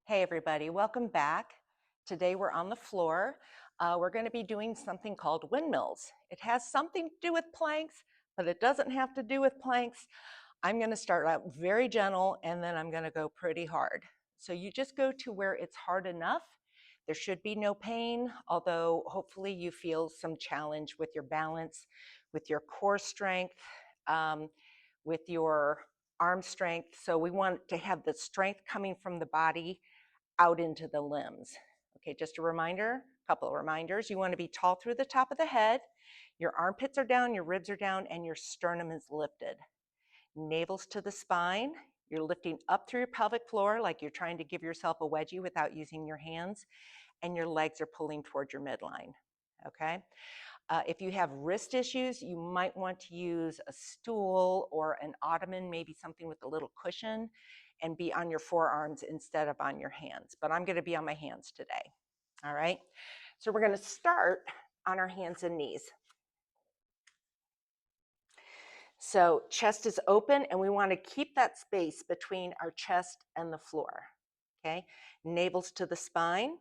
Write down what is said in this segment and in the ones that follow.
Hey everybody, welcome back. Today we're on the floor. We're going to be doing something called windmills. It has something to do with planks, but it doesn't have to do with planks. I'm going to start out very gentle and then I'm going to go pretty hard. So you just go to where it's hard enough. There should be no pain, although hopefully you feel some challenge with your balance, with your core strength, with your arm strength. So we want to have the strength coming from the body out into the limbs. Okay, just a reminder, a couple of reminders. You want to be tall through the top of the head, your armpits are down, your ribs are down, and your sternum is lifted. Navel's to the spine. You're lifting up through your pelvic floor like you're trying to give yourself a wedgie without using your hands, and your legs are pulling toward your midline. Okay? If you have wrist issues, you might want to use a stool or an ottoman, maybe something with a little cushion, and be on your forearms instead of on your hands. But I'm going to be on my hands today. All right? So we're going to start on our hands and knees. So chest is open, and we want to keep that space between our chest and the floor. Okay? Navel's to the spine.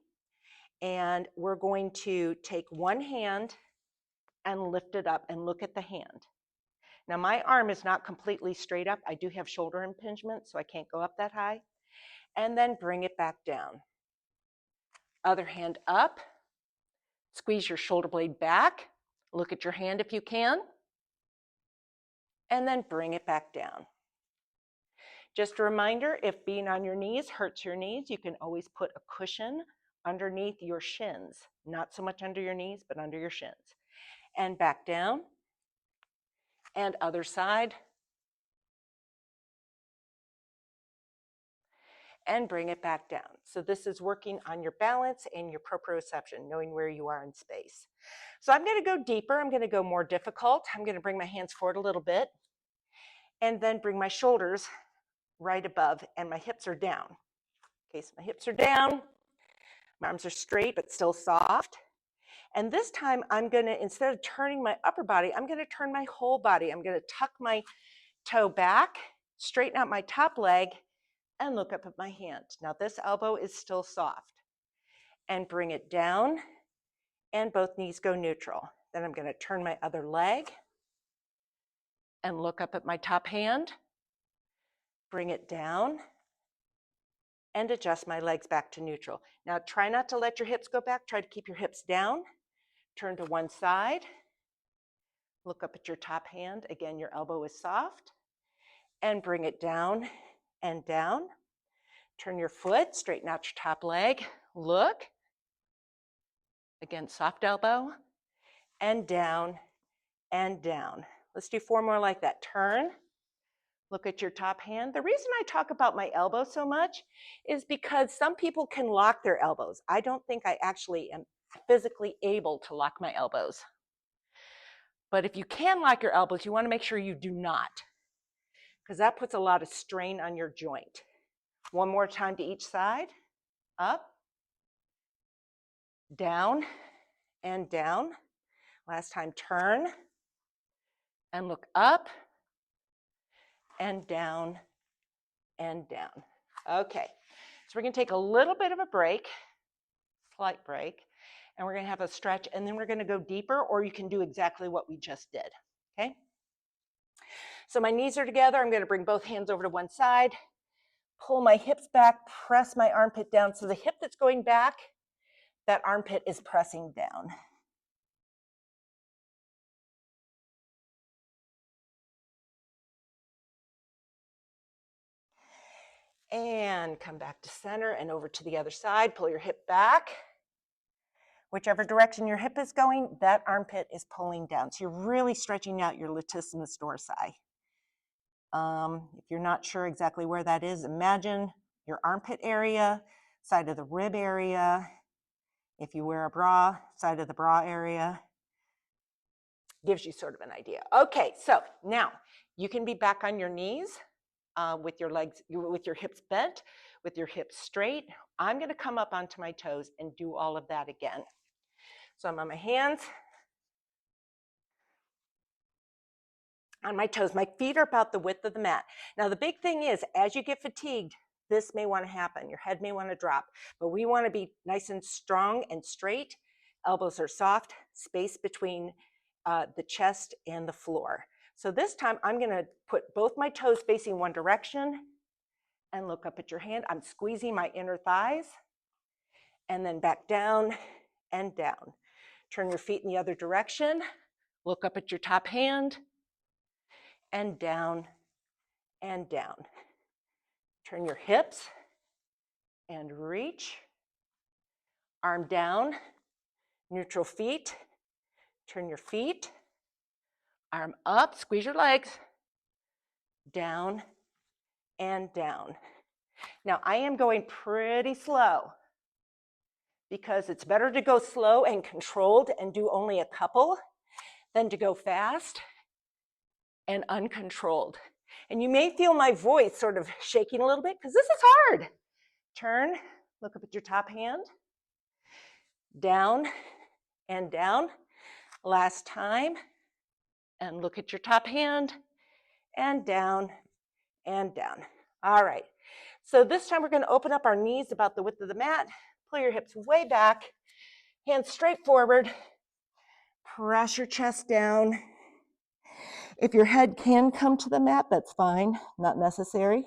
And we're going to take one hand and lift it up and look at the hand. Now my arm is not completely straight up. I do have shoulder impingement, so I can't go up that high. And then bring it back down. Other hand up. Squeeze your shoulder blade back. Look at your hand if you can. And then bring it back down. Just a reminder, if being on your knees hurts your knees, you can always put a cushion underneath your shins. Not so much under your knees, but under your shins. And back down. And other side. And bring it back down. So this is working on your balance and your proprioception, knowing where you are in space. So I'm going to go deeper. I'm going to go more difficult. I'm going to bring my hands forward a little bit and then bring my shoulders right above, and my hips are down. Okay, so my hips are down. My arms are straight but still soft. And this time I'm going to, instead of turning my upper body, I'm going to turn my whole body. I'm going to tuck my toe back, straighten out my top leg, and look up at my hand. Now this elbow is still soft. And bring it down, and both knees go neutral. Then I'm going to turn my other leg and look up at my top hand, bring it down, and adjust my legs back to neutral. Now try not to let your hips go back. Try to keep your hips down. Turn to one side. Look up at your top hand. Again, your elbow is soft. And bring it down and down. Turn your foot, straighten out your top leg. Look. Again, soft elbow. And down and down. Let's do 4 more like that. Turn. Look at your top hand. The reason I talk about my elbow so much is because some people can lock their elbows. I don't think I actually am physically able to lock my elbows. But if you can lock your elbows, you want to make sure you do not, because that puts a lot of strain on your joint. 1 more time to each side. Up, down, and down. Last time, turn, and look up, and down, and down. Okay, so we're going to take a little bit of a break, slight break, and we're going to have a stretch, and then we're going to go deeper, or you can do exactly what we just did. Okay, so my knees are together. I'm going to bring both hands over to one side, pull my hips back, press my armpit down. So the hip that's going back, that armpit is pressing down. And come back to center and over to the other side. Pull your hip back. Whichever direction your hip is going, that armpit is pulling down. So you're really stretching out your latissimus dorsi. If you're not sure exactly where that is, imagine your armpit area, side of the rib area. If you wear a bra, side of the bra area. Gives you sort of an idea. Okay, so now you can be back on your knees with your legs, with your hips bent, with your hips straight. I'm going to come up onto my toes and do all of that again. So I'm on my hands, on my toes. My feet are about the width of the mat. Now the big thing is, as you get fatigued, this may want to happen. Your head may want to drop, but we want to be nice and strong and straight. Elbows are soft, space between the chest and the floor. So this time I'm going to put both my toes facing one direction and look up at your hand. I'm squeezing my inner thighs and then back down and down. Turn your feet in the other direction. Look up at your top hand and down and down. Turn your hips and reach. Arm down, neutral feet. Turn your feet. Arm up, squeeze your legs. Down and down. Now I am going pretty slow because it's better to go slow and controlled and do only a couple than to go fast and uncontrolled. And you may feel my voice sort of shaking a little bit because this is hard. Turn, look up at your top hand, down and down. Last time, and look at your top hand, and down and down. All right, so this time we're going to open up our knees about the width of the mat, pull your hips way back, hands straight forward, press your chest down. If your head can come to the mat, that's fine, not necessary.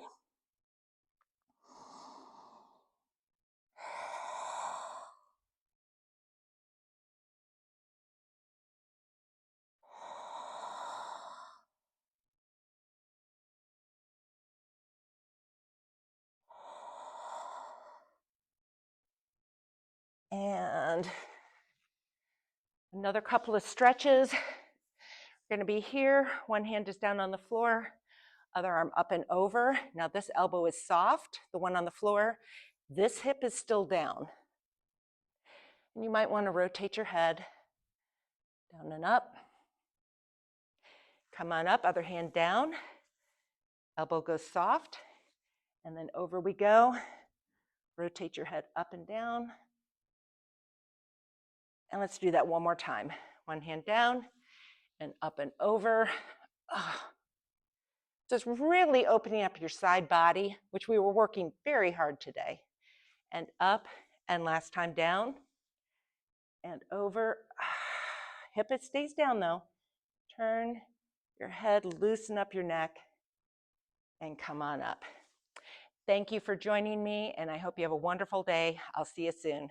And another couple of stretches. We're going to be here. One hand is down on the floor, other arm up and over. Now this elbow is soft, the one on the floor. This hip is still down. And you might want to rotate your head down and up. Come on up, other hand down. Elbow goes soft. And then over we go. Rotate your head up and down. And let's do that one more time. One hand down and up and over. Just really opening up your side body, which we were working very hard today. And up, and last time down and over. Hip, it stays down though. Turn your head, loosen up your neck, and come on up. Thank you for joining me, and I hope you have a wonderful day. I'll see you soon.